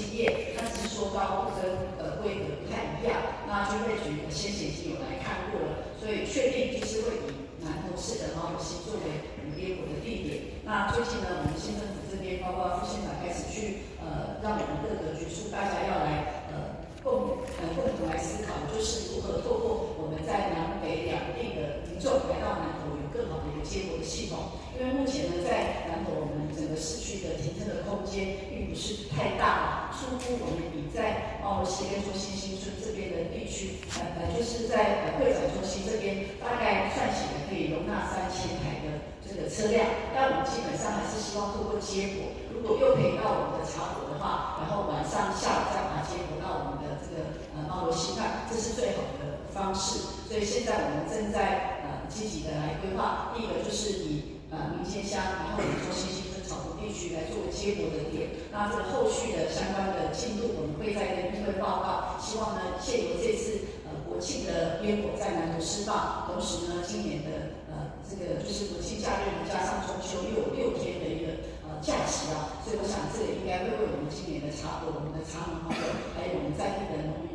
经验，那只是说高度跟规格不太一样。那军备局先前已经有来看过了，所以确定就是会以南投市的猫头溪作为烟火的地点。那最近呢，我们县政府这边包括副县长开始去让我们各个局处大家要来共同来思考，就是如何透过我们在南北两地的民众来到南投有更好的一个接驳的系统。因为目前呢，在南投我们整个市区的停车的空间并不是太大，出乎我们以在猫头溪跟中心新村这边的地区，就是在会展中心这边，大概算起来可以容纳3000台的这个车辆。但我们基本上还是希望透过接驳，如果又可以到我们的茶果的话，然后晚上下午再把它接驳到我们的这个猫头溪畔，这是最好的方式。所以现在我们正在积极的来规划，第一个就是以民间乡，然后以中心新村草埔地区来作为接驳的点。那这个后续的相关的进度，我们会再跟议会报告。希望呢，借由这次国庆的烟火在南投释放，同时呢，今年的这个就是国庆假日加上中秋又有6天的一个假期啊，所以我想这个应该会为我们今年的茶果、我们的茶农朋友，还有我们在地的农民